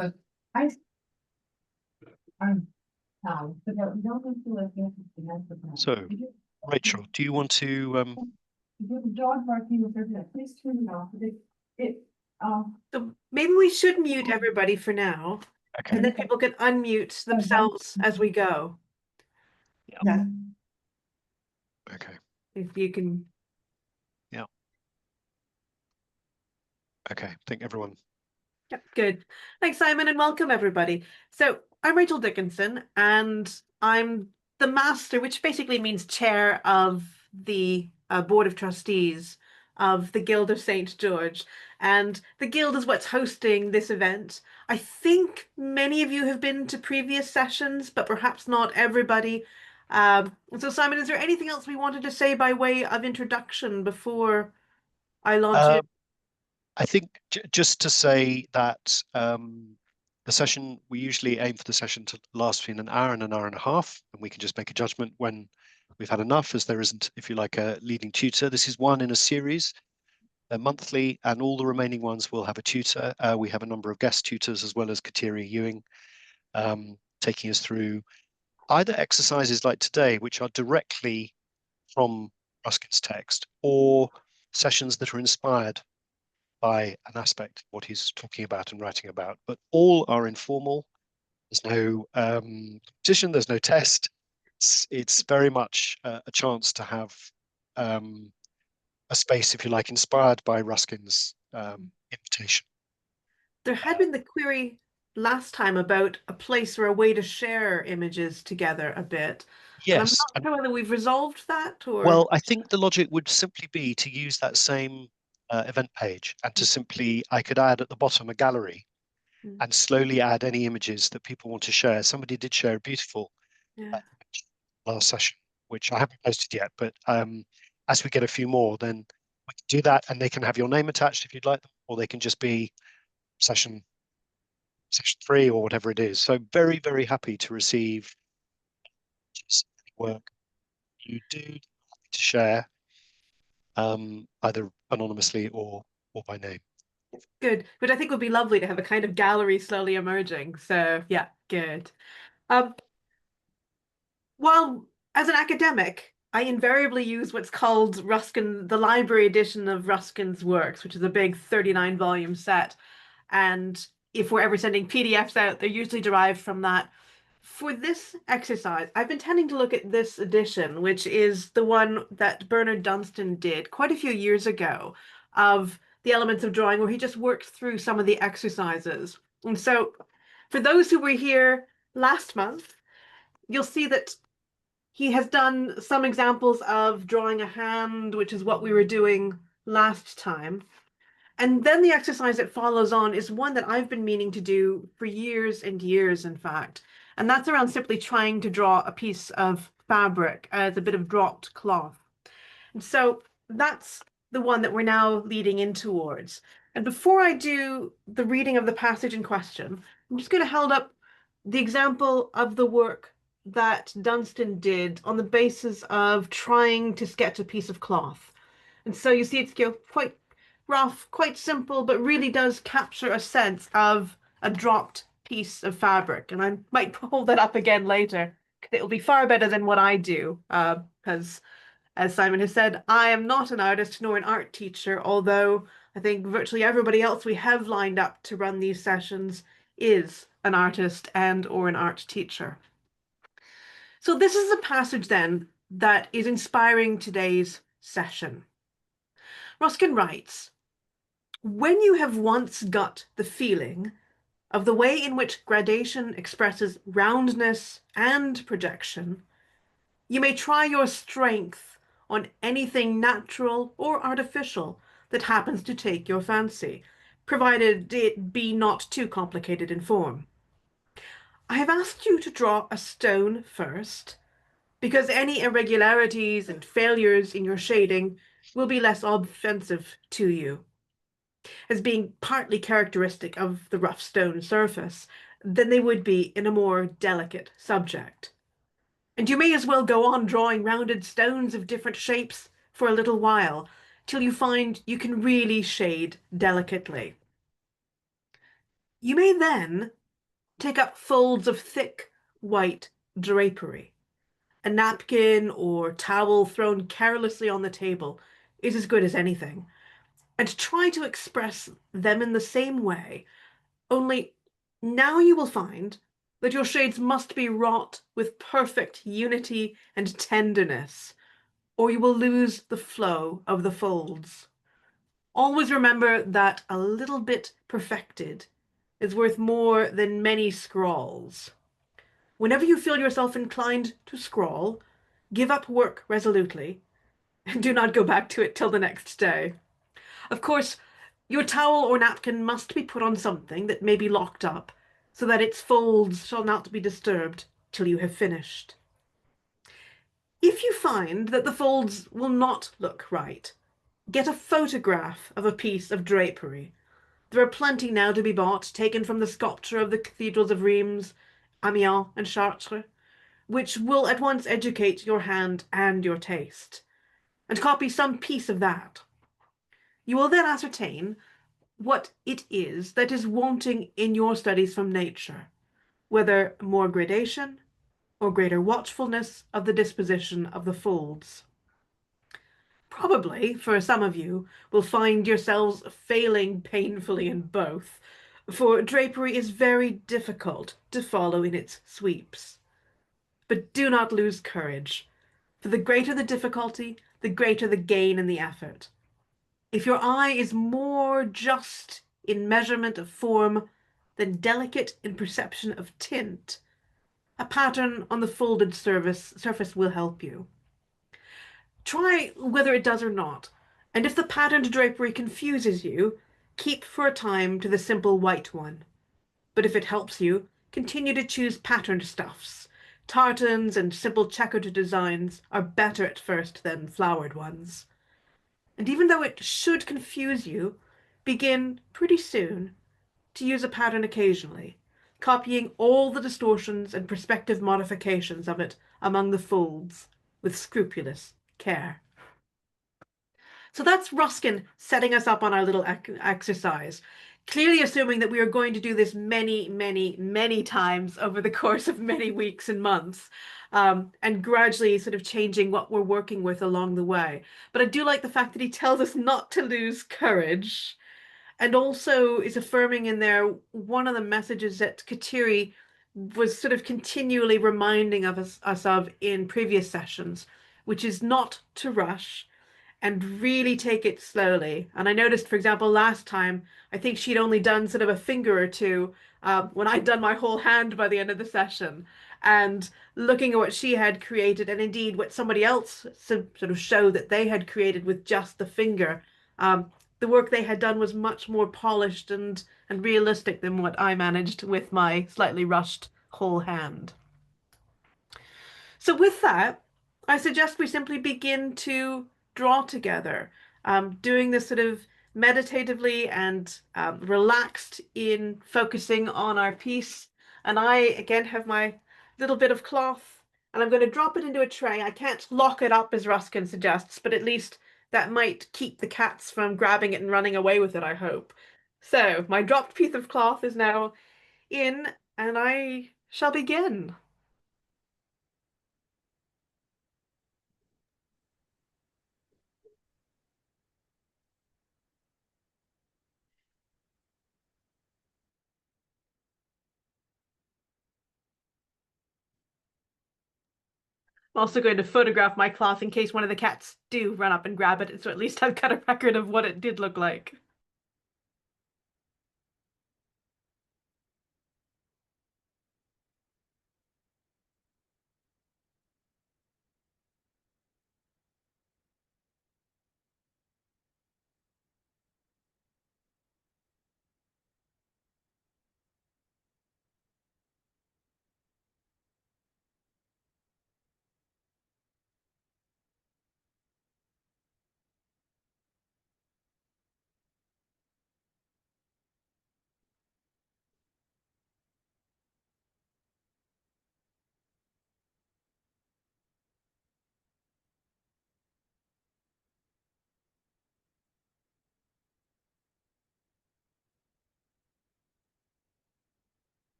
But I, I'm, but we don't go through like this. So, Rachel, do you want to? John Ruskin was there, please turn it off. So maybe we should mute everybody for now, Okay. and then people can unmute themselves as we go. Yeah. Okay. If you can. Yeah. Okay. I think everyone. Yep, good. Thanks, Simon, and welcome everybody. So I'm Rachel Dickinson, and I'm the master, which basically means chair of the Board of Trustees of the Guild of St. George. And the Guild is what's hosting this event. I think many of you have been to previous sessions, but perhaps not everybody. So Simon, is there anything else we wanted to say by way of introduction before I launch in? I think just to say that the session, we usually aim for the session to last between an hour and a half, and we can just make a judgment when we've had enough, as there isn't, if you like, a leading tutor. This is one in a series, monthly, and all the remaining ones will have a tutor. We have a number of guest tutors, as well as Kateri Ewing, taking us through either exercises like today, which are directly from Ruskin's text, or sessions that are inspired by an aspect of what he's talking about and writing about, but all are informal. There's no competition, there's no test. It's very much a chance to have a space, if you like, inspired by Ruskin's invitation. There had been the query last time about a place or a way to share images together a bit. Yes. And I'm not sure whether we've resolved that or... Well, I think the logic would simply be to use that same event page and to simply, I could add at the bottom a gallery and slowly add any images that people want to share. Somebody did share a beautiful image last session, which I haven't posted yet, but as we get a few more, then we can do that, and they can have your name attached if you'd like them, or they can just be session 3 or whatever it is. So very, very happy to receive work you do, happy to share, either anonymously or by name. Good, but I think it would be lovely to have a kind of gallery slowly emerging. So yeah, good. While as an academic, I invariably use what's called Ruskin, the library edition of Ruskin's works, which is a big 39-volume set. And if we're ever sending PDFs out, they're usually derived from that. For this exercise, I've been tending to look at this edition, which is the one that Bernard Dunstan did quite a few years ago, of the elements of drawing, where he just worked through some of the exercises. And so for those who were here last month, you'll see that he has done some examples of drawing a hand, which is what we were doing last time. And then the exercise that follows on is one that I've been meaning to do for years and years, in fact. And that's around simply trying to draw a piece of fabric as a bit of dropped cloth. And so that's the one that we're now leading in towards. And before I do the reading of the passage in question, I'm just going to hold up the example of the work that Dunstan did on the basis of trying to sketch a piece of cloth. And so you see it's quite rough, quite simple, but really does capture a sense of a dropped piece of fabric. And I might hold that up again later, because it will be far better than what I do, because as Simon has said, I am not an artist nor an art teacher, although I think virtually everybody else we have lined up to run these sessions is an artist and or an art teacher. So this is a passage then that is inspiring today's session. Ruskin writes, "When you have once got the feeling of the way in which gradation expresses roundness and projection, you may try your strength on anything natural or artificial that happens to take your fancy, provided it be not too complicated in form. I have asked you to draw a stone first, because any irregularities and failures in your shading will be less offensive to you, as being partly characteristic of the rough stone surface, than they would be in a more delicate subject. And you may as well go on drawing rounded stones of different shapes for a little while, till you find you can really shade delicately." You may then take up folds of thick white drapery. A napkin or towel thrown carelessly on the table is as good as anything, and try to express them in the same way, only now you will find that your shades must be wrought with perfect unity and tenderness, or you will lose the flow of the folds. Always remember that a little bit perfected is worth more than many scrawls. Whenever you feel yourself inclined to scrawl, give up work resolutely, and do not go back to it till the next day. Of course, your towel or napkin must be put on something that may be locked up, so that its folds shall not be disturbed till you have finished. If you find that the folds will not look right, get a photograph of a piece of drapery. There are plenty now to be bought, taken from the sculpture of the cathedrals of Rheims, Amiens, and Chartres, which will at once educate your hand and your taste. And copy some piece of that. You will then ascertain what it is that is wanting in your studies from nature, whether more gradation or greater watchfulness of the disposition of the folds. Probably, for some of you, will find yourselves failing painfully in both, for drapery is very difficult to follow in its sweeps. But do not lose courage, for the greater the difficulty, the greater the gain in the effort. If your eye is more just in measurement of form than delicate in perception of tint, a pattern on the folded surface will help you. Try whether it does or not, and if the patterned drapery confuses you, keep for a time to the simple white one. But if it helps you, continue to choose patterned stuffs. Tartans and simple checkered designs are better at first than flowered ones. And even though it should confuse you, begin pretty soon to use a pattern occasionally, copying all the distortions and perspective modifications of it among the folds with scrupulous care. So that's Ruskin setting us up on our little exercise, clearly assuming that we are going to do this many, many, many times over the course of many weeks and months, and gradually sort of changing what we're working with along the way. But I do like the fact that he tells us not to lose courage, and also is affirming in there one of the messages that Kateri was sort of continually reminding of us of in previous sessions, which is not to rush and really take it slowly. And I noticed, for example, last time, I think she'd only done sort of a finger or two when I'd done my whole hand by the end of the session. And looking at what she had created, and indeed what somebody else sort of showed that they had created with just the finger, the work they had done was much more polished and realistic than what I managed with my slightly rushed whole hand. So with that, I suggest we simply begin to draw together, doing this sort of meditatively and relaxed in focusing on our piece. And I, again, have my little bit of cloth, and I'm going to drop it into a tray. I can't lock it up as Ruskin suggests, but at least that might keep the cats from grabbing it and running away with it, I hope. So my dropped piece of cloth is now in, and I shall begin. I'm also going to photograph my cloth in case one of the cats do run up and grab it, so at least I've got a record of what it did look like.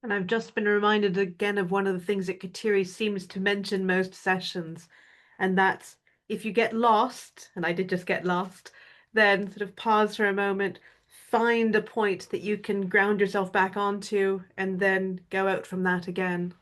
And I've just been reminded again of one of the things that Kateri seems to mention most sessions, and that's if you get lost, and I did just get lost, then sort of pause for a moment, find a point that you can ground yourself back onto, and then go out from that again.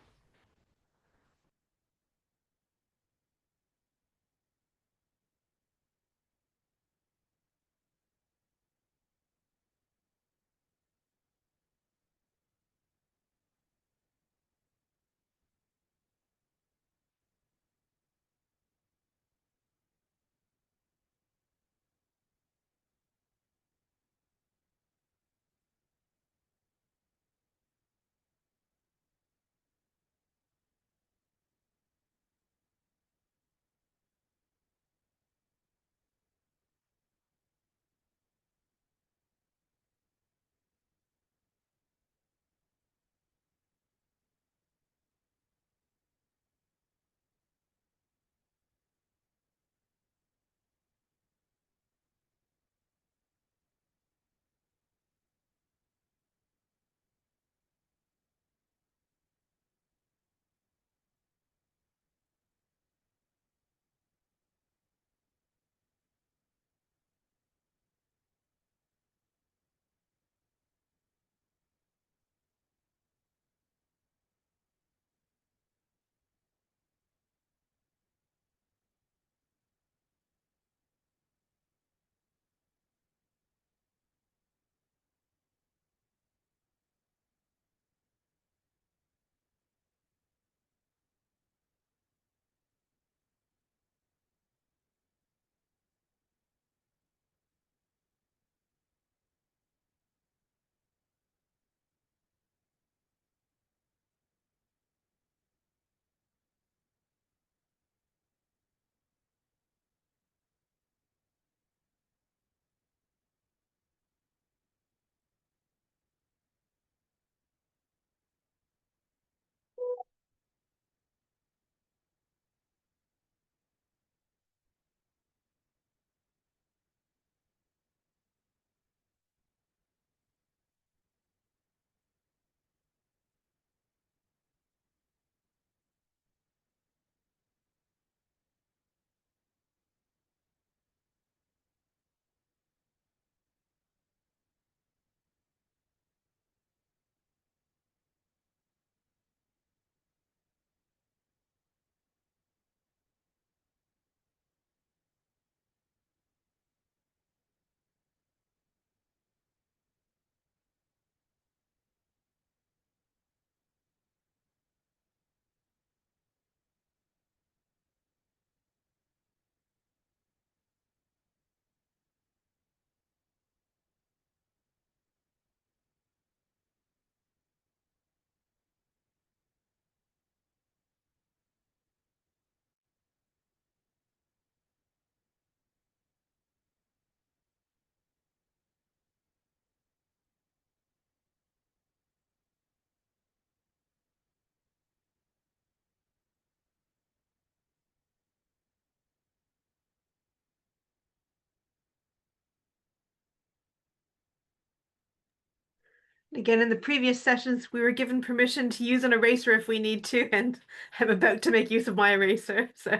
Again, in the previous sessions, we were given permission to use an eraser if we need to, and I'm about to make use of my eraser, so.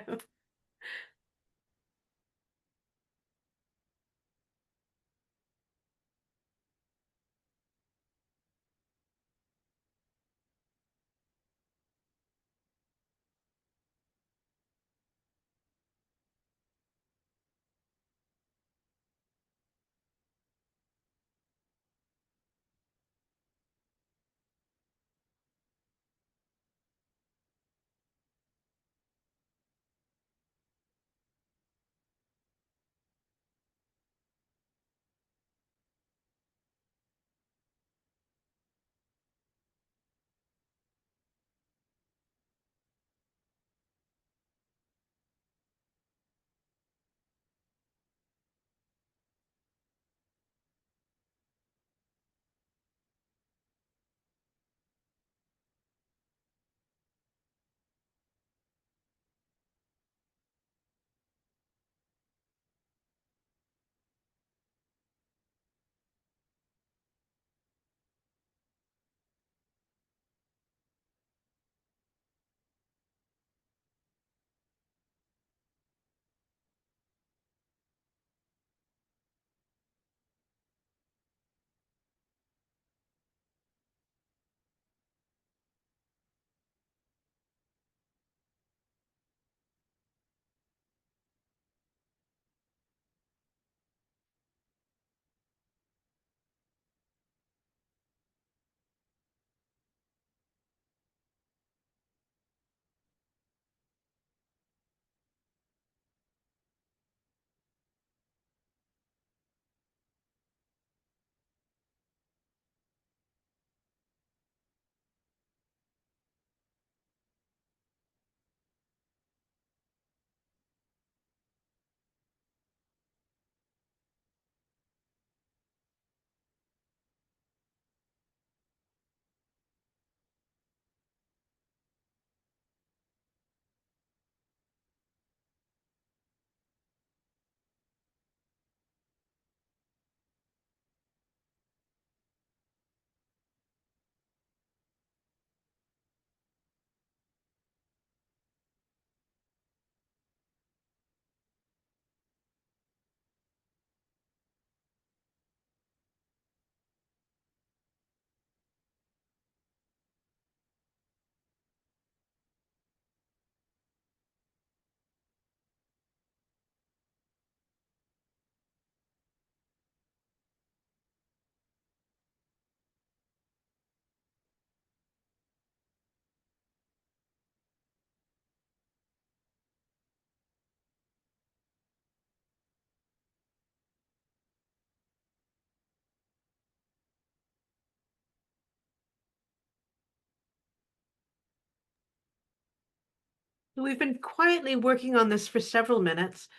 We've been quietly working on this for several minutes.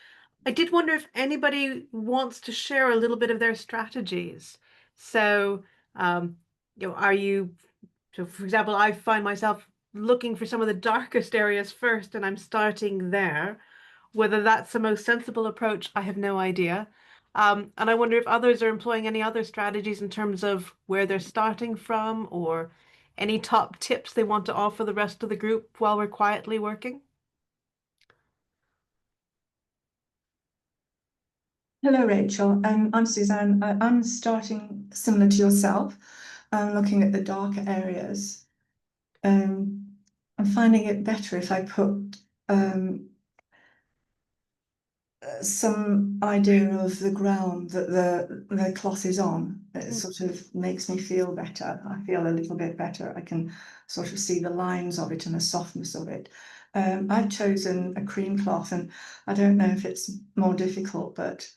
I did wonder if anybody wants to share a little bit of their strategies. So, are you, so for example, I find myself looking for some of the darkest areas first, and I'm starting there. Whether that's the most sensible approach, I have no idea. And I wonder if others are employing any other strategies in terms of where they're starting from or any top tips they want to offer the rest of the group while we're quietly working. Hello, Rachel. I'm Suzanne. I'm starting similar to yourself. I'm looking at the darker areas. I'm finding it better if I put some idea of the ground that the cloth is on. It sort of makes me feel better. I feel a little bit better. I can sort of see the lines of it and the softness of it. I've chosen a cream cloth, and I don't know if it's more difficult, but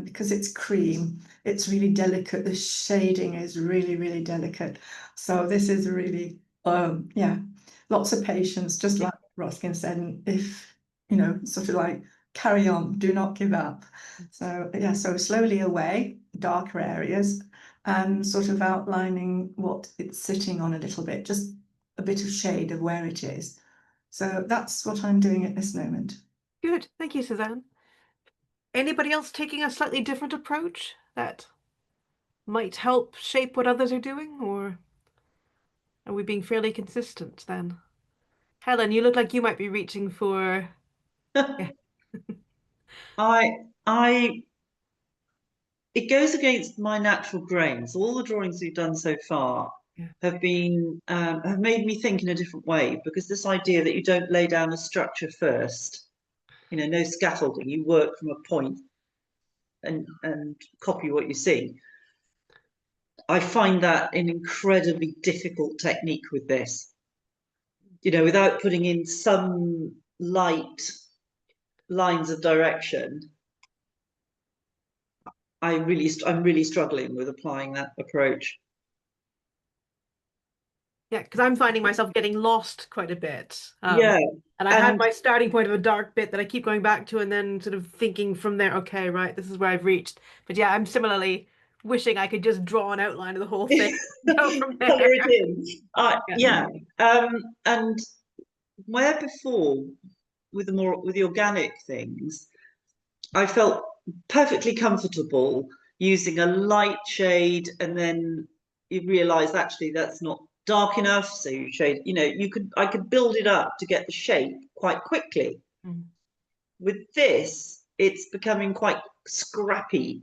because it's cream, it's really delicate. The shading is really, really delicate. So this is really, yeah, lots of patience, just like Ruskin said. And if, sort of like, carry on, do not give up. So yeah, so slowly away, darker areas, and sort of outlining what it's sitting on a little bit, just a bit of shade of where it is. So that's what I'm doing at this moment. Good, thank you, Suzanne. Anybody else taking a slightly different approach that might help shape what others are doing, or are we being fairly consistent then? Helen, you look like you might be reaching for. Yeah. I it goes against my natural grains. All the drawings we've done so far Yeah. have made me think in a different way, because this idea that you don't lay down a structure first, no scaffolding, you work from a point and copy what you see. I find that an incredibly difficult technique with this. Without putting in some light lines of direction, I'm really struggling with applying that approach. Yeah, because I'm finding myself getting lost quite a bit. Yeah. And I had my starting point of a dark bit that I keep going back to and then sort of thinking from there, okay, right, this is where I've reached. But yeah, I'm similarly wishing I could just draw an outline of the whole thing. Go from there. Color it in. Yeah. And where before with the organic things, I felt perfectly comfortable using a light shade, and then you realize actually that's not dark enough, so you shade, I could build it up to get the shape quite quickly. With this, it's becoming quite scrappy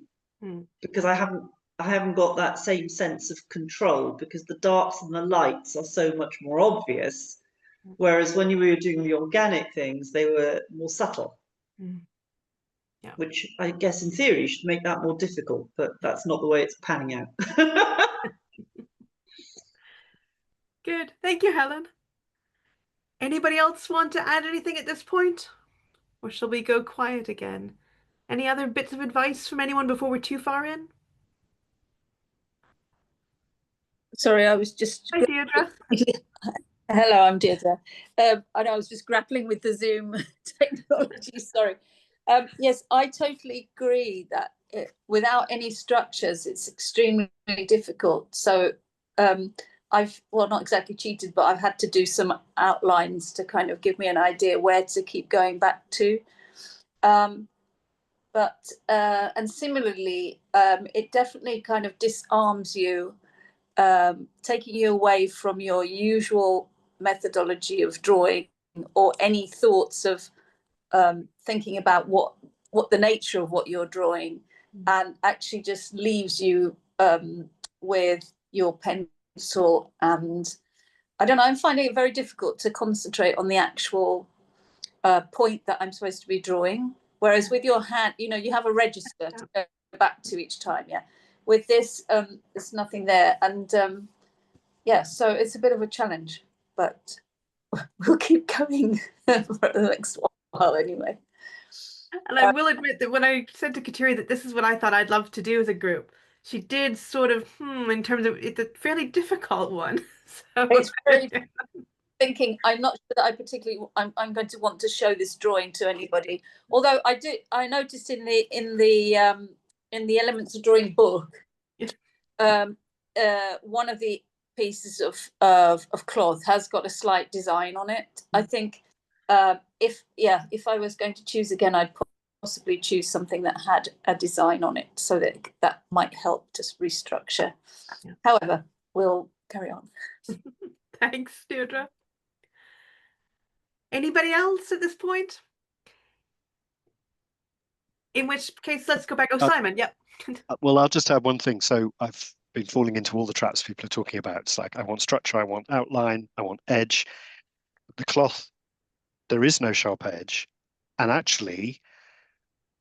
because I haven't got that same sense of control, because the darks and the lights are so much more obvious, whereas when you were doing the organic things, they were more subtle. Yeah. Which I guess in theory should make that more difficult, but that's not the way it's panning out. Good. Thank you, Helen. Anybody else want to add anything at this point? Or shall we go quiet again? Any other bits of advice from anyone before we're too far in? Sorry, I was just. Hi, Deirdre. Hello, I'm Deirdre. And I was just grappling with the Zoom technology. Sorry. Yes, I totally agree that without any structures, it's extremely difficult. So I've, well, not exactly cheated, but I've had to do some outlines to kind of give me an idea where to keep going back to. And similarly, it definitely kind of disarms you, taking you away from your usual methodology of drawing or any thoughts of thinking about what the nature of what you're drawing, and actually just leaves you with your pencil. And I don't know, I'm finding it very difficult to concentrate on the actual point that I'm supposed to be drawing. Whereas with your hand, you have a register to go back to each time. Yeah. With this, there's nothing there. And yeah, so it's a bit of a challenge, but we'll keep going for the next while anyway. And I will admit that when I said to Kateri that this is what I thought I'd love to do as a group, she did sort of, in terms of, it's a fairly difficult one. So It's very, thinking I'm not sure that I particularly I'm going to want to show this drawing to anybody. Although I noticed in the Elements of Drawing book, one of the pieces of cloth has got a slight design on it. I think if I was going to choose again, I'd possibly choose something that had a design on it, so that might help to restructure. Yeah. However, we'll carry on. Thanks, Deirdre. Anybody else at this point? In which case, let's go back. Oh, Simon, yep. Well, I'll just add one thing. So I've been falling into all the traps people are talking about. It's like, I want structure, I want outline, I want edge. The cloth, there is no sharp edge. And actually,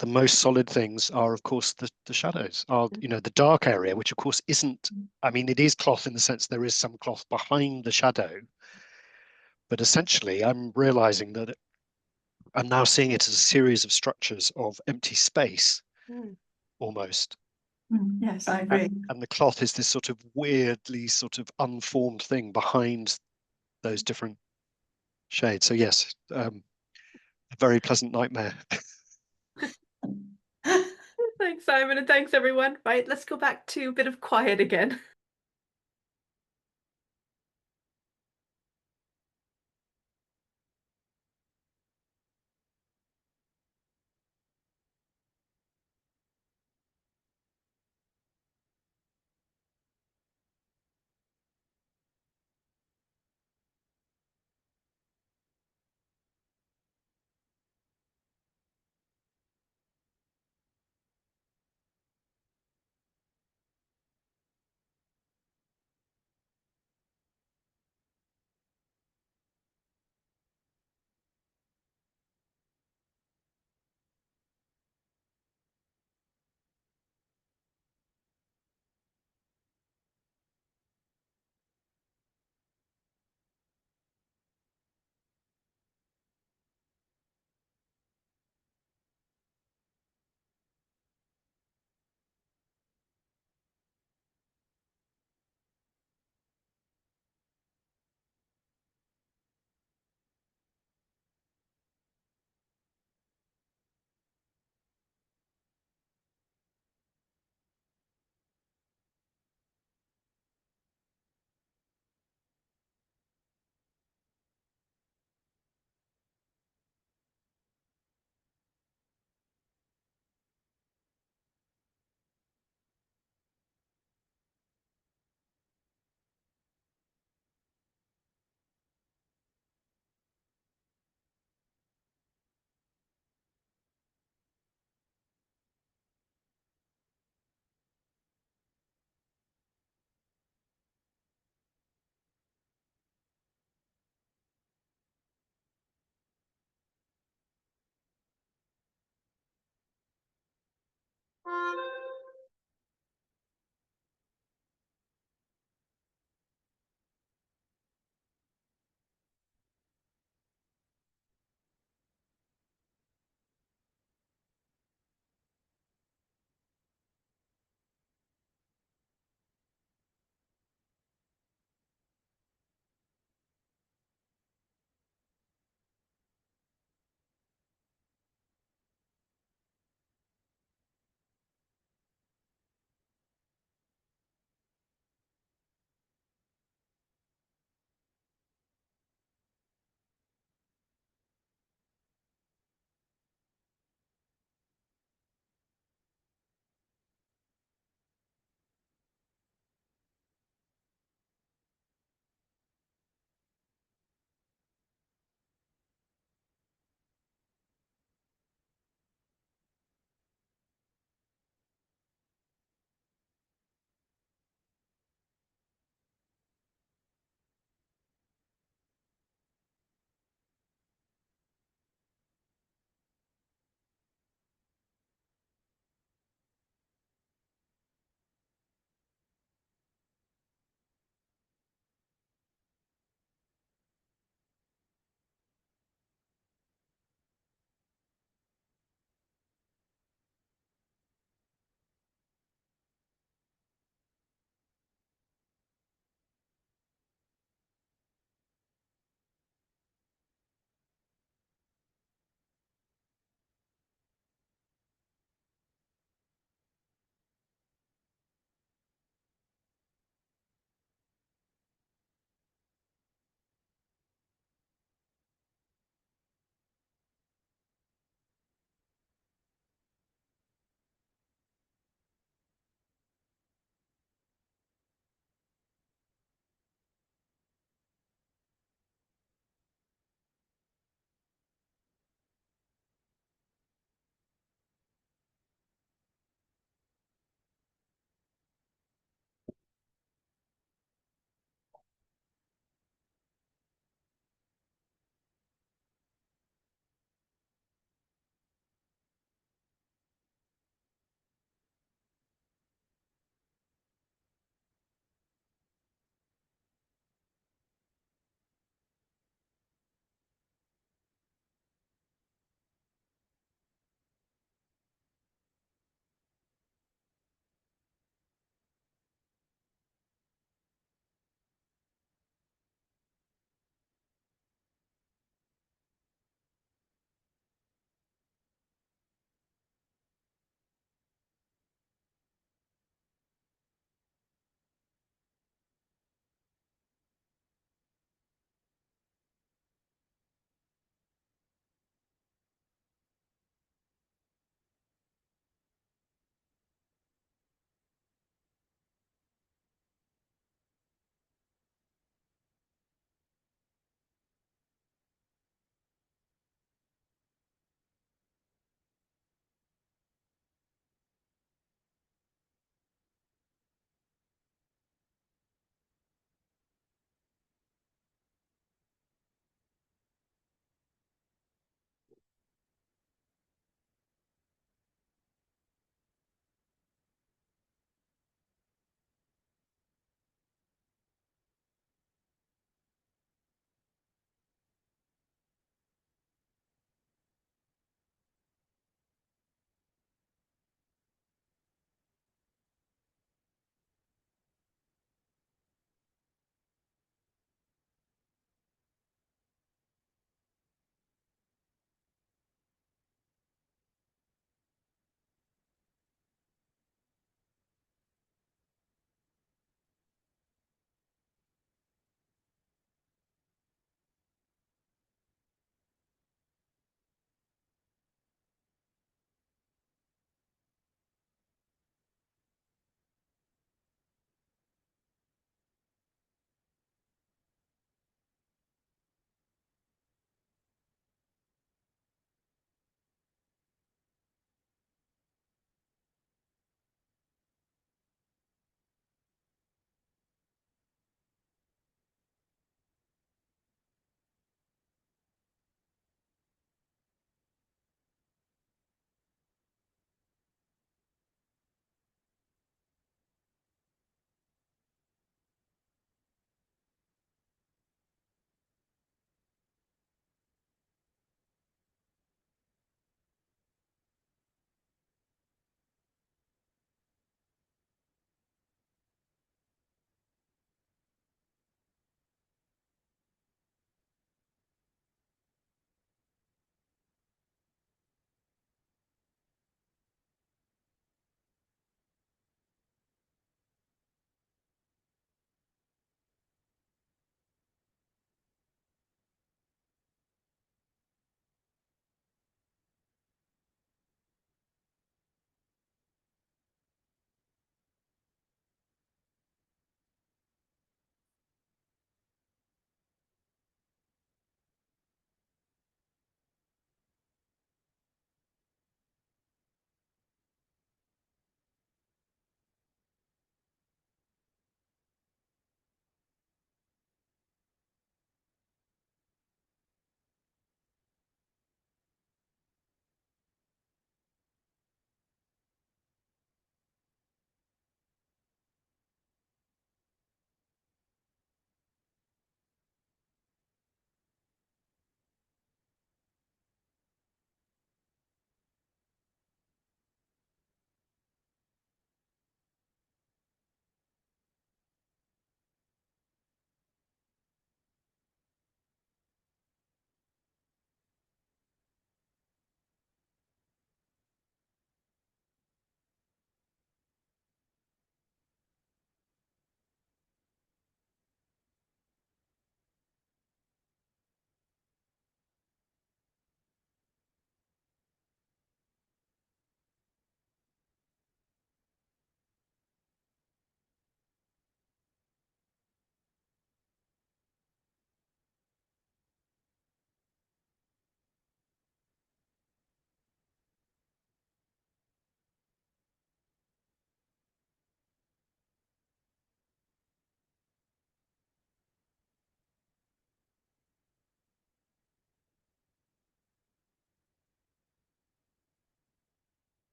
the most solid things are, of course, the shadows, are, the dark area, which of course isn't, I mean, it is cloth in the sense there is some cloth behind the shadow. But essentially, I'm realizing that I'm now seeing it as a series of structures of empty space, almost. Yes, I agree. And the cloth is this sort of weirdly sort of unformed thing behind those different shades. So yes, a very pleasant nightmare. Thanks, Simon, and thanks, everyone. Right, let's go back to a bit of quiet again.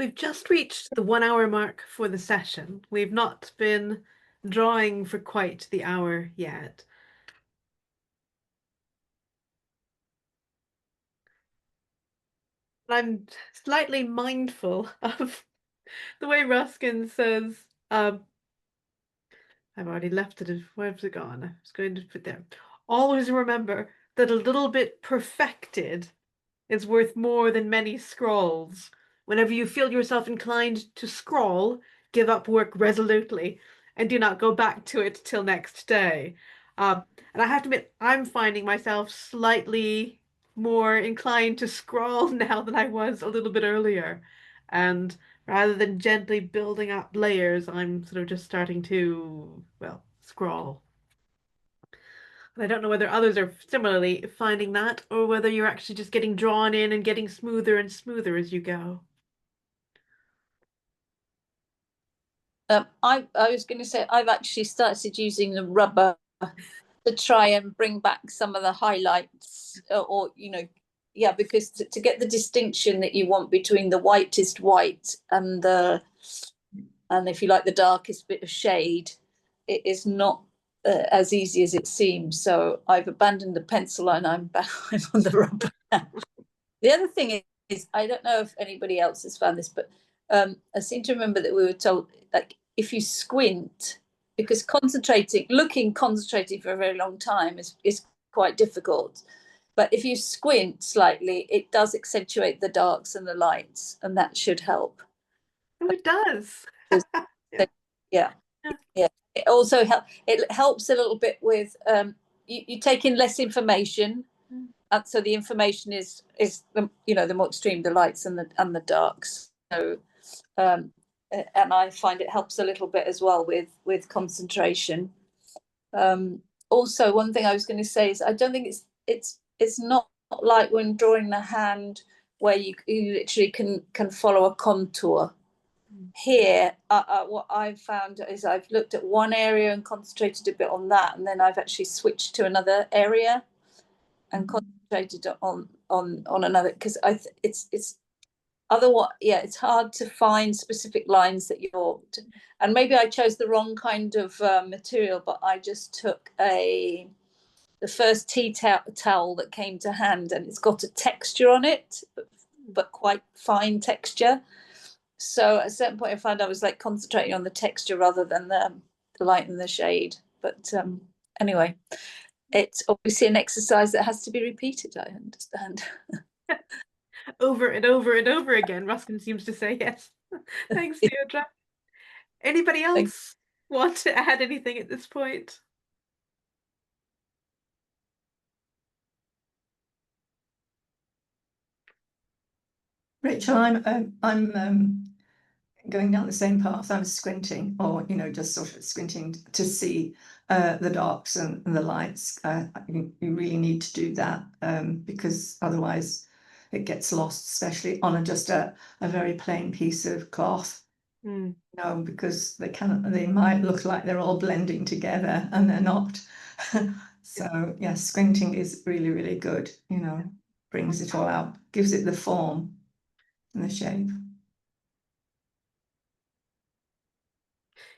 We've just reached the 1 hour mark for the session. We've not been drawing for quite the hour yet. I'm slightly mindful of the way Ruskin says, I've already left it. Where's it gone? I was going to put there. Always remember that a little bit perfected is worth more than many scrawls. Whenever you feel yourself inclined to scrawl, give up work resolutely and do not go back to it till next day. And I have to admit, I'm finding myself slightly more inclined to scrawl now than I was a little bit earlier. And rather than gently building up layers, I'm sort of just starting to, well, scrawl. And I don't know whether others are similarly finding that, or whether you're actually just getting drawn in and getting smoother and smoother as you go. I was going to say I've actually started using the rubber to try and bring back some of the highlights, or yeah, because to get the distinction that you want between the whitest white and if you like the darkest bit of shade, it is not as easy as it seems. So I've abandoned the pencil and I'm back on the rubber now. The other thing is, I don't know if anybody else has found this, but I seem to remember that we were told, like, if you squint, because concentrating for a very long time is quite difficult. But if you squint slightly, it does accentuate the darks and the lights, and that should help. Oh, it does. Yeah. It also helps a little bit with you take in less information, and so the information is the more extreme the lights and the darks. So and I find it helps a little bit as well with concentration. Also, one thing I was going to say is I don't think it's not like when drawing the hand where you literally can follow a contour. Here, what I've found is I've looked at one area and concentrated a bit on that, and then I've actually switched to another area and concentrated on another, because it's otherwise, yeah, it's hard to find specific lines that and maybe I chose the wrong kind of material, but I just took the first tea towel that came to hand, and it's got a texture on it, but quite fine texture. So at a certain point I found I was like concentrating on the texture rather than the light and the shade. But anyway, it's obviously an exercise that has to be repeated, I understand. Over and over and over again, Ruskin seems to say. Yes. Thanks, Deirdre. Anybody else want to add anything at this point? Rachel, I'm going down the same path. I'm squinting, or just sort of squinting to see the darks and the lights. You really need to do that because otherwise it gets lost, especially on just a very plain piece of cloth. No, because they might look like they're all blending together and they're not. So yeah, squinting is really, really good. Brings it all out, gives it the form and the shape.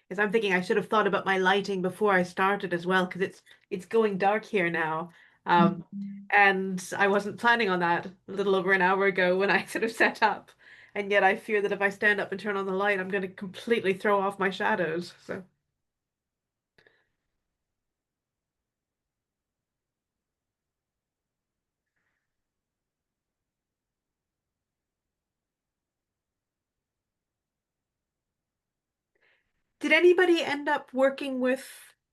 Yes, I'm thinking I should have thought about my lighting before I started as well, because it's going dark here now. And I wasn't planning on that a little over an hour ago when I sort of set up. And yet I fear that if I stand up and turn on the light, I'm going to completely throw off my shadows. So did anybody end up working with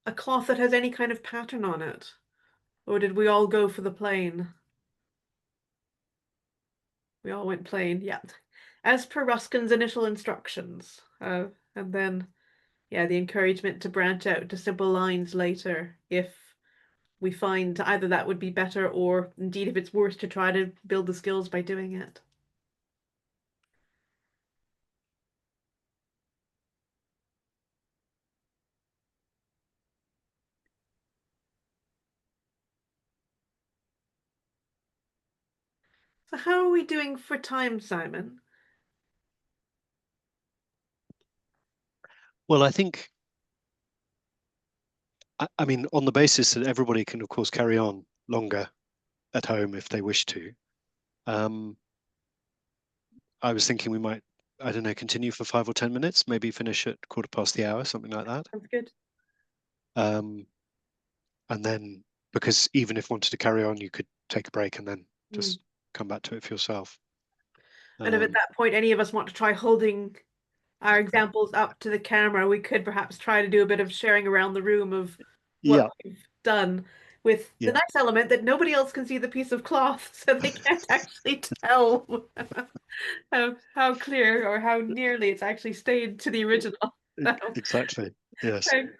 a cloth that has any kind of pattern on it? Or did we all go for the plain? We all went plain, yeah. As per Ruskin's initial instructions. And then, yeah, the encouragement to branch out to simple lines later if we find either that would be better, or indeed if it's worse, to try to build the skills by doing it. So how are we doing for time, Simon? Well, I think, I mean, on the basis that everybody can, of course, carry on longer at home if they wish to. I was thinking we might, I don't know, continue for 5 or 10 minutes, maybe finish at 1/4 past the hour, something like that. Sounds good. And then, because even if wanted to carry on, you could take a break and then just come back to it for yourself. And if at that point any of us want to try holding our examples up to the camera, we could perhaps try to do a bit of sharing around the room of what Yeah, we've done, with the Yeah. nice element that nobody else can see the piece of cloth, so they can't actually tell how clear or how nearly it's actually stayed to the original. So, exactly. Yes. thanks.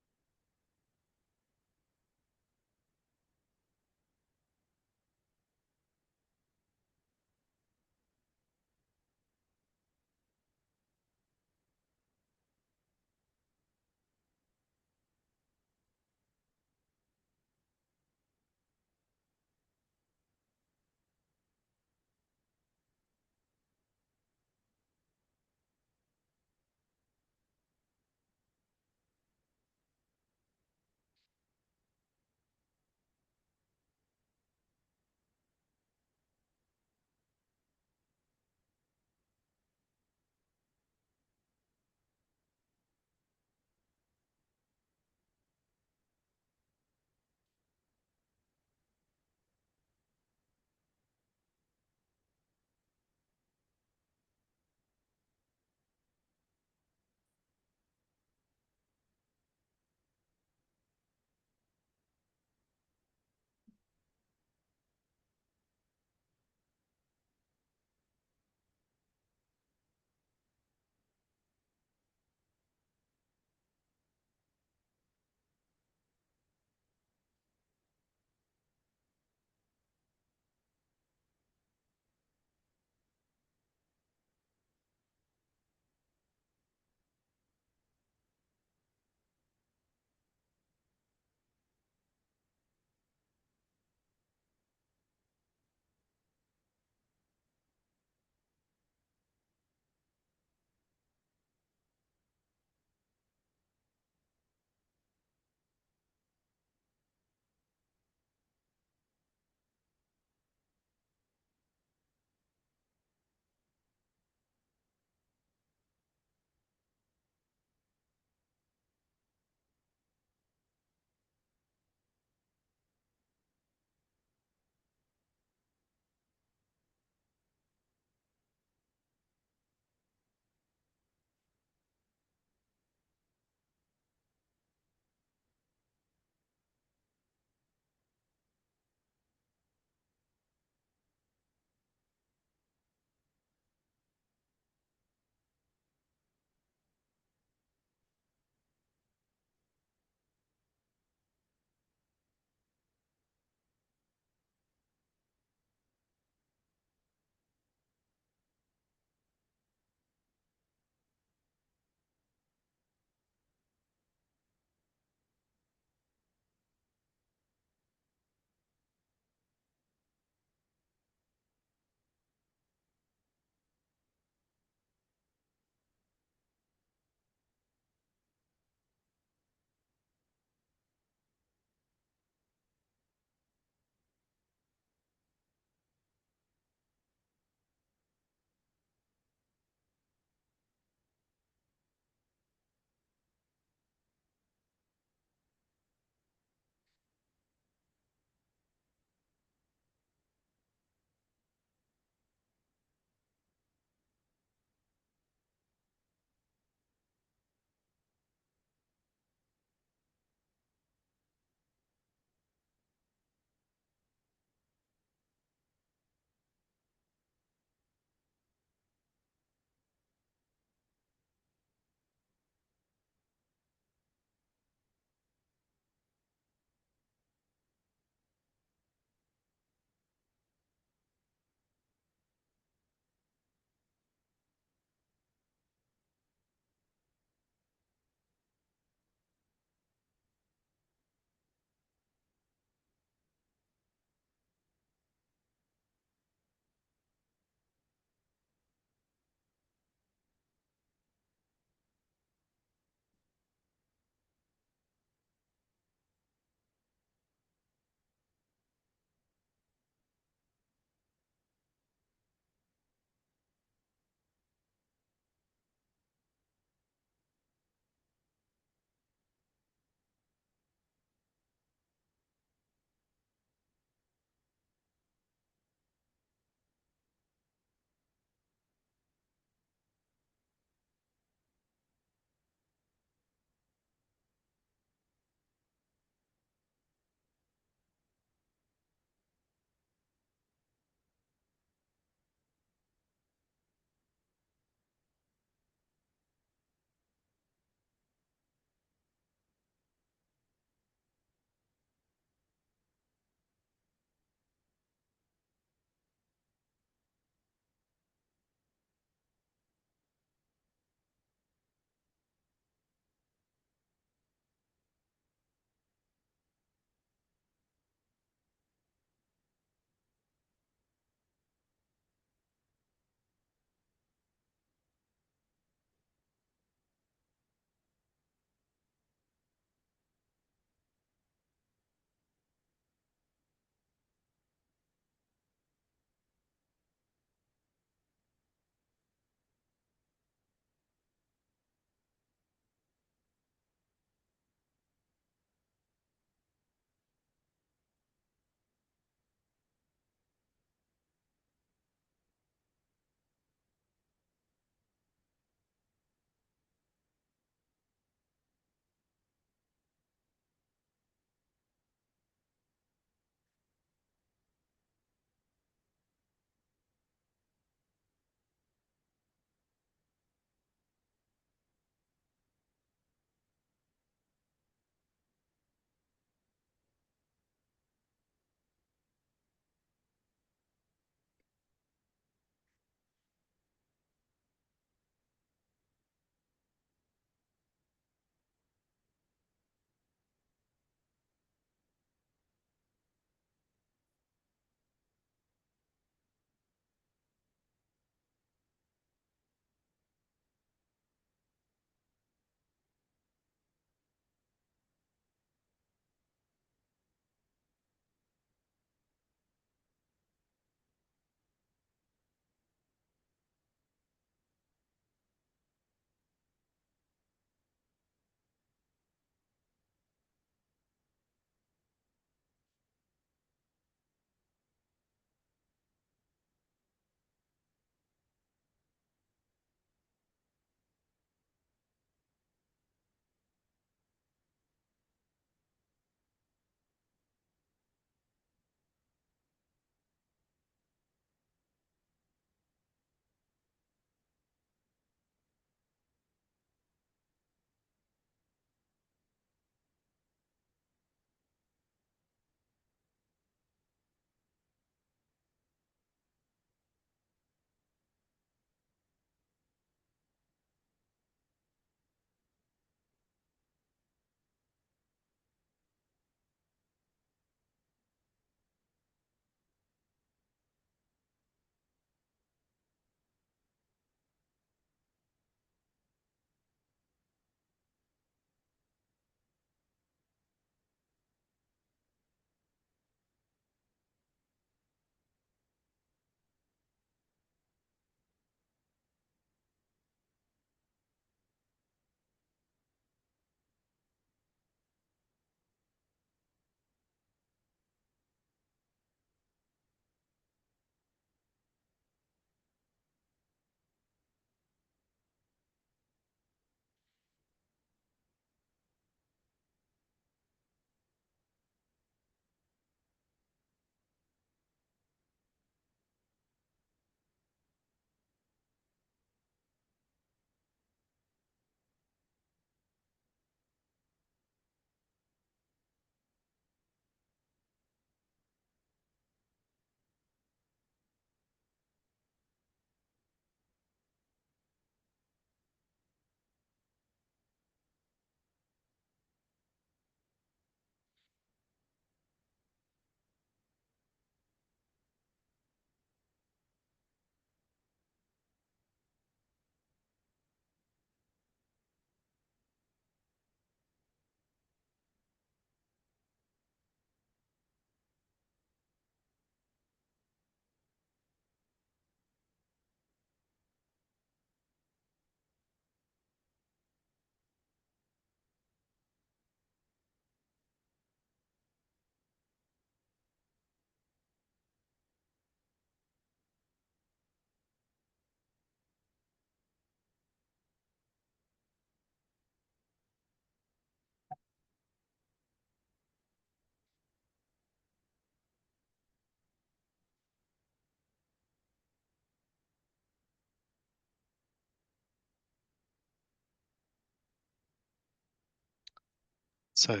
So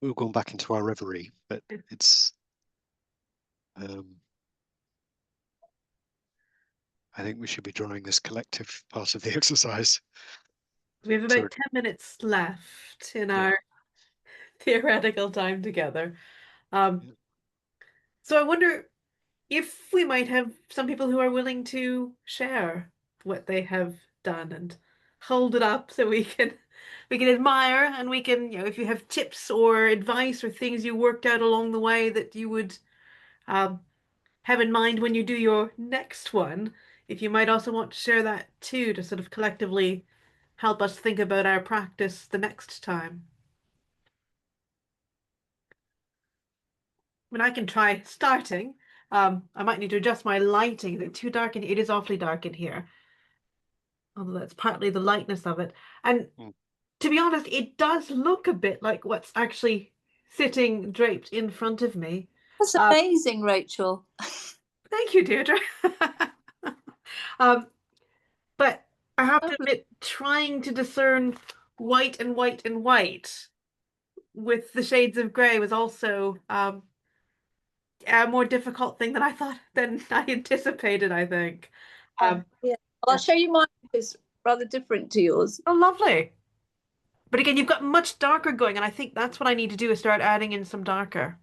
we've gone back into our reverie, but it's I think we should be drawing this collective part of the exercise. We have about Sorry. 10 minutes left in our theoretical time together. So I wonder if we might have some people who are willing to share what they have done and hold it up so we can admire, and we can, you know, if you have tips or advice or things you worked out along the way that you would have in mind when you do your next one, if you might also want to share that too, to sort of collectively help us think about our practice the next time. I mean, I can try starting. I might need to adjust my lighting. Is it too dark in here? It is awfully dark in here. Although that's partly the lightness of it. And to be honest, it does look a bit like what's actually sitting draped in front of me. That's amazing, Rachel. Thank you, Deirdre. But I have to admit, trying to discern white and white and white with the shades of grey was also a more difficult thing than I anticipated, I think. Yeah. Well, I'll show you mine, it's rather different to yours. Oh, lovely. But again, you've got much darker going, and I think that's what I need to do, is start adding in some darker.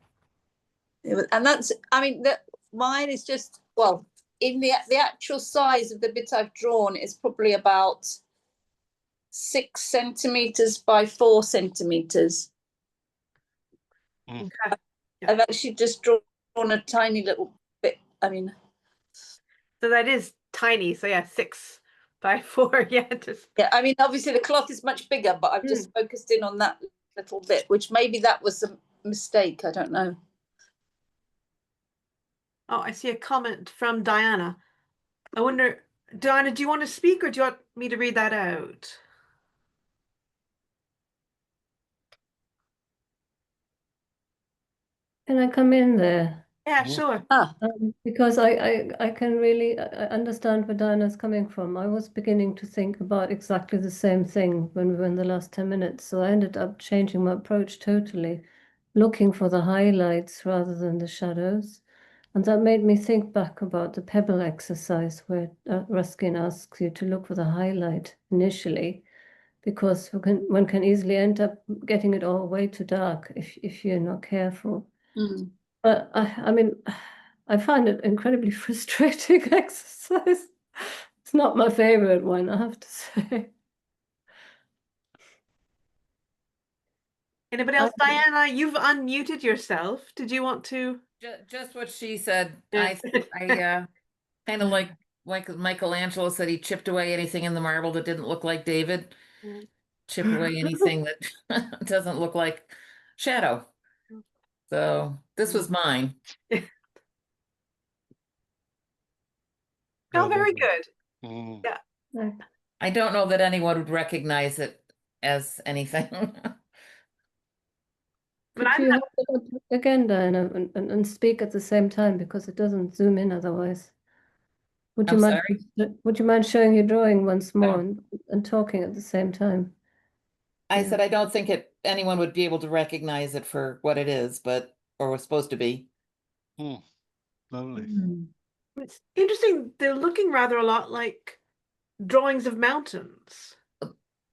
And that's, I mean, mine is just, well, in the actual size of the bit I've drawn is probably about 6 centimeters by 4 centimeters. Okay. I've actually just drawn a tiny little bit. I mean, so that is tiny. So yeah, 6 by 4. Yeah, yeah. I mean, obviously the cloth is much bigger, but I've just focused in on that little bit, which maybe that was a mistake. I don't know. Oh, I see a comment from Diana. I wonder, Diana, do you want to speak, or do you want me to read that out? Can I come in there? Yeah, sure. Because I can really understand where Diana's coming from. I was beginning to think about exactly the same thing when we were in the last 10 minutes. So I ended up changing my approach totally, looking for the highlights rather than the shadows. And that made me think back about the pebble exercise where Ruskin asks you to look for the highlight initially, because one can easily end up getting it all way too dark if you're not careful. But I mean, I find it incredibly frustrating exercise. It's not my favorite one, I have to say. Anybody else? Diana, you've unmuted yourself. Did you want to? Just what she said. Yeah. I kind of like Michelangelo said, he chipped away anything in the marble that didn't look like David. Chip away anything that doesn't look like Shadow. So this was mine. Oh, very good. Yeah. I don't know that anyone would recognize it as anything. Could you hold it up again, Diana, and speak at the same time, because it doesn't zoom in otherwise? Would you mind showing your drawing once more and talking at the same time? I said I don't think anyone would be able to recognize it for what it is, or was supposed to be. Lovely. It's interesting. They're looking rather a lot like drawings of mountains.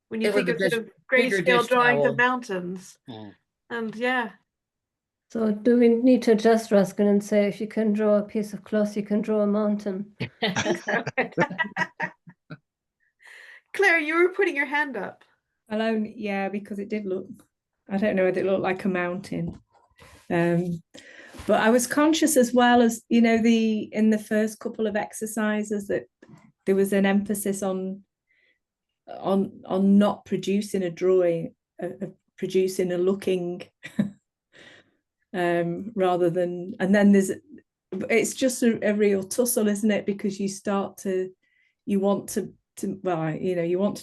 When you think of sort of grayscale drawings of mountains. And yeah. So do we need to adjust, Ruskin, and say, if you can draw a piece of cloth, you can draw a mountain? Claire, you were putting your hand up. Well, yeah, because it did look, I don't know whether it looked like a mountain. But I was conscious as well as, you know, in the first couple of exercises that there was an emphasis on not producing a drawing, producing a looking, rather than, and then it's just a real tussle, isn't it? Because you want to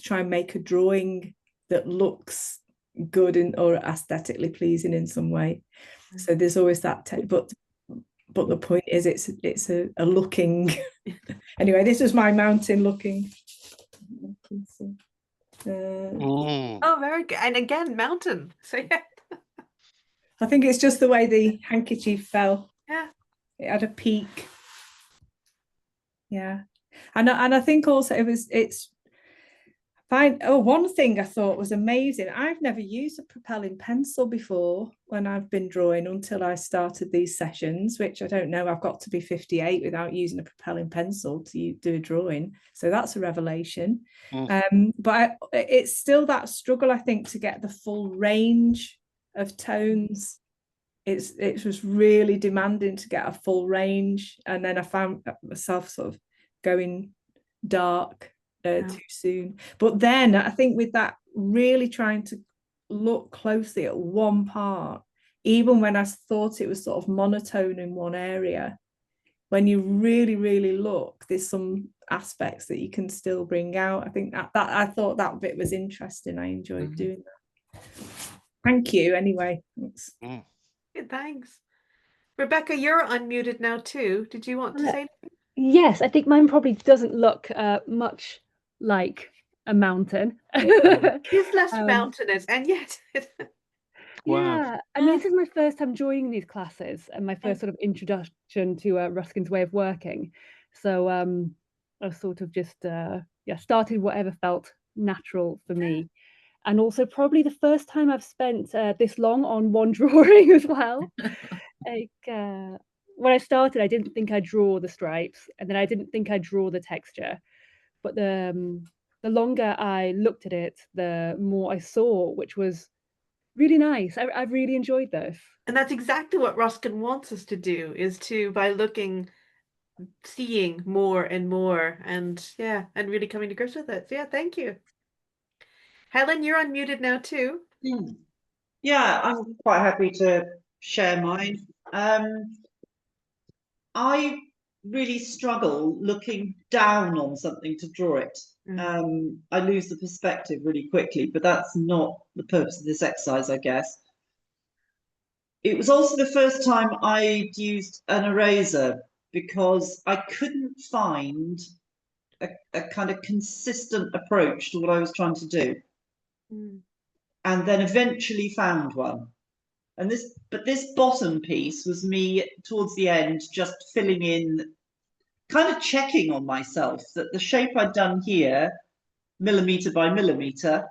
try and make a drawing that looks good or aesthetically pleasing in some way. So there's always that, but the point is it's a looking. Anyway, this was my mountain looking. Oh, very good. And again, mountain. So yeah. I think it's just the way the handkerchief fell. Yeah. It had a peak. Yeah. And I think also it's fine. Oh, one thing I thought was amazing. I've never used a propelling pencil before when I've been drawing until I started these sessions, which I don't know. I've got to be 58 without using a propelling pencil to do a drawing. So that's a revelation. But it's still that struggle, I think, to get the full range of tones. It was really demanding to get a full range, and then I found myself sort of going dark too soon. But then I think with that, really trying to look closely at one part, even when I thought it was sort of monotone in one area, when you really look, there's some aspects that you can still bring out. I think that I thought that bit was interesting. I enjoyed doing that. Thank you anyway. Thanks. Good, thanks. Rebecca, you're unmuted now too. Did you want to say anything? Yes, I think mine probably doesn't look much like a mountain. It's less mountainous, and yet yeah, I mean, this is my first time joining these classes and my first sort of introduction to Ruskin's way of working. So I've sort of just started whatever felt natural for me. And also probably the first time I've spent this long on one drawing as well. Like when I started, I didn't think I'd draw the stripes, and then I didn't think I'd draw the texture. But the longer I looked at it, the more I saw, which was really nice. I've really enjoyed this. And that's exactly what Ruskin wants us to do, is to, by looking, seeing more and more, and really coming to grips with it. So thank you. Helen, you're unmuted now too. Yeah, I'm quite happy to share mine. I really struggle looking down on something to draw it. I lose the perspective really quickly, but that's not the purpose of this exercise, I guess. It was also the first time I'd used an eraser, because I couldn't find a kind of consistent approach to what I was trying to do. And then eventually found one. And this bottom piece was me towards the end, just filling in, kind of checking on myself that the shape I'd done here, millimeter by millimeter,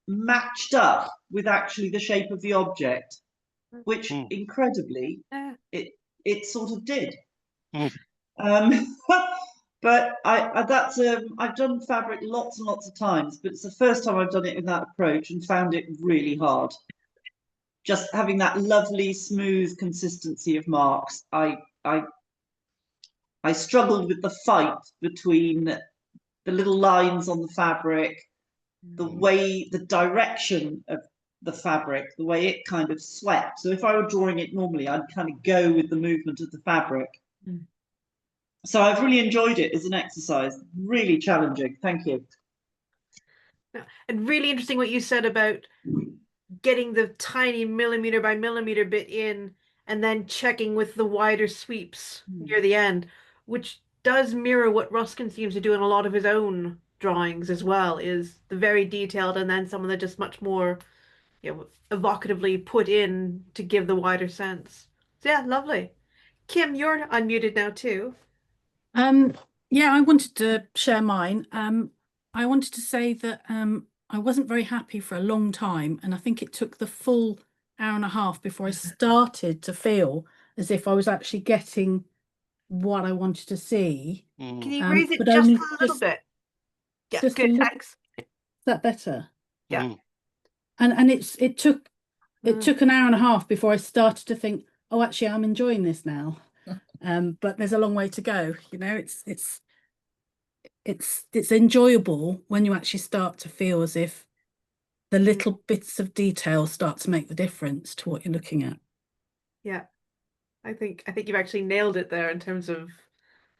matched up with actually the shape of the object, which incredibly it sort of did. But I've done fabric lots and lots of times, but it's the first time I've done it in that approach and found it really hard. Just having that lovely smooth consistency of marks. I struggled with the fight between the little lines on the fabric, the direction of the fabric, the way it kind of swept. So if I were drawing it normally, I'd kind of go with the movement of the fabric. So I've really enjoyed it as an exercise. Really challenging. Thank you. And really interesting what you said about getting the tiny millimeter by millimeter bit in and then checking with the wider sweeps near the end, which does mirror what Ruskin seems to do in a lot of his own drawings as well, is the very detailed and then some of the just much more evocatively put in to give the wider sense. So lovely. Kim, you're unmuted now too. Yeah, I wanted to share mine. I wanted to say that I wasn't very happy for a long time, and I think it took the full hour and a half before I started to feel as if I was actually getting what I wanted to see. Can you raise it just a little bit? Yeah, good, thanks. Is that better? Yeah. And it took an hour and a half before I started to think, oh, actually, I'm enjoying this now. But there's a long way to go. It's enjoyable when you actually start to feel as if the little bits of detail start to make the difference to what you're looking at. Yeah, I think you've actually nailed it there in terms of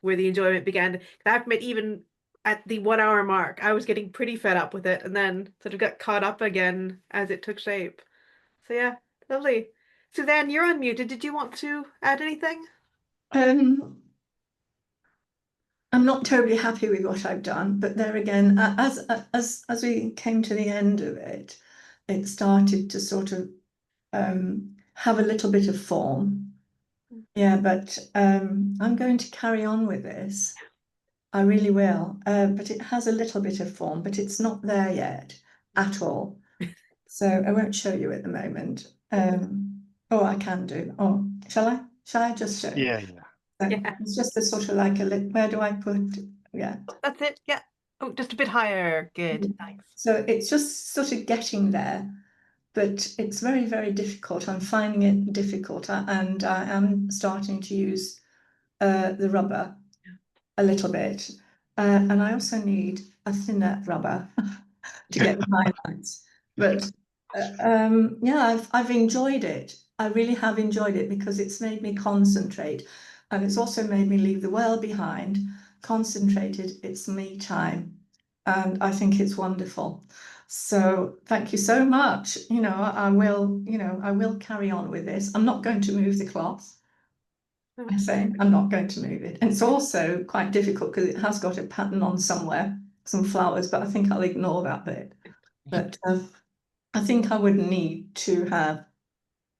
where the enjoyment began. I have to admit, even at the 1 hour mark, I was getting pretty fed up with it, and then sort of got caught up again as it took shape. So lovely. Suzanne, you're unmuted. Did you want to add anything? I'm not terribly happy with what I've done, but there again, as we came to the end of it, it started to sort of have a little bit of form. Yeah, but I'm going to carry on with this. I really will. But it has a little bit of form, but it's not there yet at all. So I won't show you at the moment. Oh, I can do. Oh, shall I? Shall I just show you? Yeah. Yeah. It's just a sort of like a where do I put? Yeah. That's it. Yeah. Oh, just a bit higher. Good. Thanks. So it's just sort of getting there, but it's very, very difficult. I'm finding it difficult, and I am starting to use the rubber a little bit, and I also need a thinner rubber to get the highlights. But yeah, I've enjoyed it. I really have enjoyed it because it's made me concentrate, and it's also made me leave the world behind, concentrated. It's me time, and I think it's wonderful. So thank you so much. I will carry on with this. I'm not going to move the cloth. I say I'm not going to move it. And it's also quite difficult because it has got a pattern on somewhere, some flowers, but I think I'll ignore that bit. But I think I would need to have,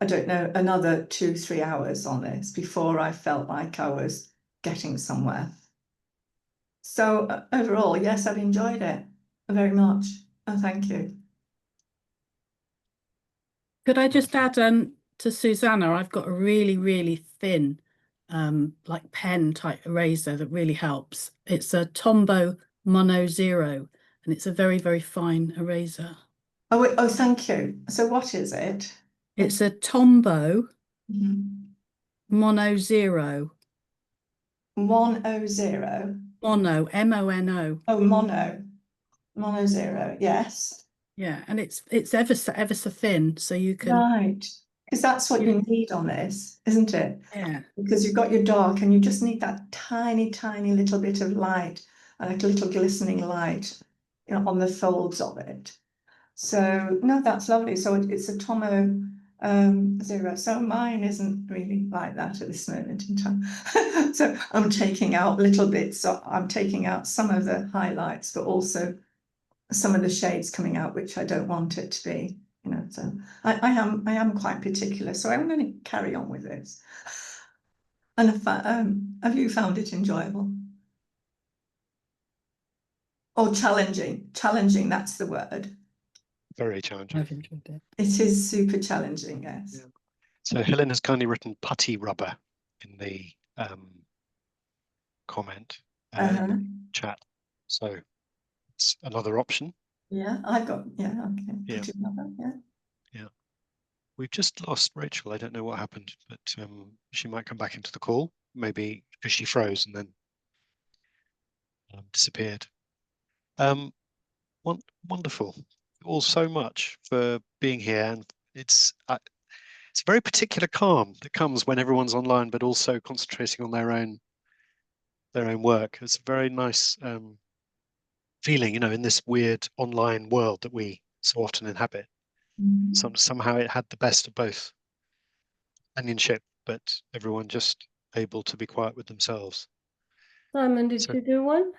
I don't know, another 2-3 hours on this before I felt like I was getting somewhere. So overall, yes, I've enjoyed it very much. And thank you. Could I just add to Susanna, I've got a really, really thin like pen type eraser that really helps. It's a Tombow Mono Zero, and it's a very, very fine eraser. Oh, thank you. So what is it? It's a Tombow Mono Zero. 100. Mono, M-O-N-O. Oh, Mono Zero, yes. Yeah, and it's ever so thin, so you can. Right, because that's what you need on this, isn't it? Yeah. Because you've got your dark and you just need that tiny, tiny little bit of light, like a little glistening light, on the folds of it. So no, that's lovely. So it's a Tomo Zero. So mine isn't really like that at this moment in time. So I'm taking out little bits. So I'm taking out some of the highlights, but also some of the shades coming out, which I don't want it to be. So I am quite particular. So I'm going to carry on with this. And have you found it enjoyable? Or challenging? Challenging, that's the word. Very challenging. I've enjoyed it. It is super challenging, yes. Yeah. So Helen has kindly written putty rubber in the comment chat. So it's another option. Yeah, I've got, okay. Yeah. Yeah. Yeah. We've just lost Rachel. I don't know what happened, but she might come back into the call, maybe because she froze and then disappeared. Wonderful. All so much for being here, and it's a very particular calm that comes when everyone's online, but also concentrating on their own work. It's a very nice feeling, in this weird online world that we so often inhabit. Somehow it had the best of both companionship, but everyone just able to be quiet with themselves. Simon, did you do one?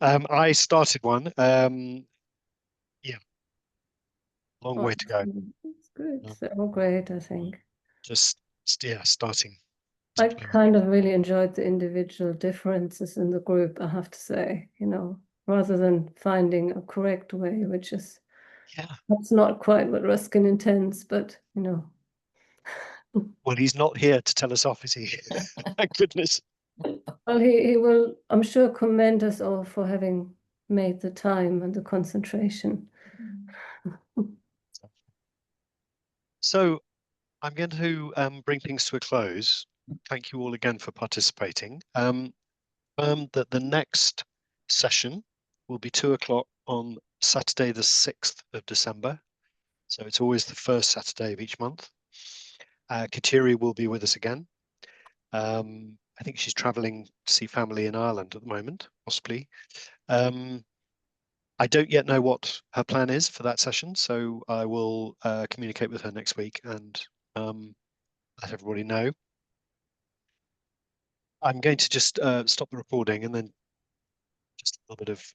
I started one. Yeah, long way to go. That's good. They're all great, I think. Just starting. I kind of really enjoyed the individual differences in the group, I have to say, rather than finding a correct way, which is, that's not quite what Ruskin intends, but, Well, he's not here to tell us off, is he? Thank goodness. Well, he will, I'm sure, commend us all for having made the time and the concentration. So I'm going to bring things to a close. Thank you all again for participating. That the next session will be 2 o'clock on Saturday, the 6th of December. So it's always the first Saturday of each month. Kateri will be with us again. I think she's traveling to see family in Ireland at the moment, possibly. I don't yet know what her plan is for that session, so I will communicate with her next week and let everybody know. I'm going to just stop the recording and then just a little bit of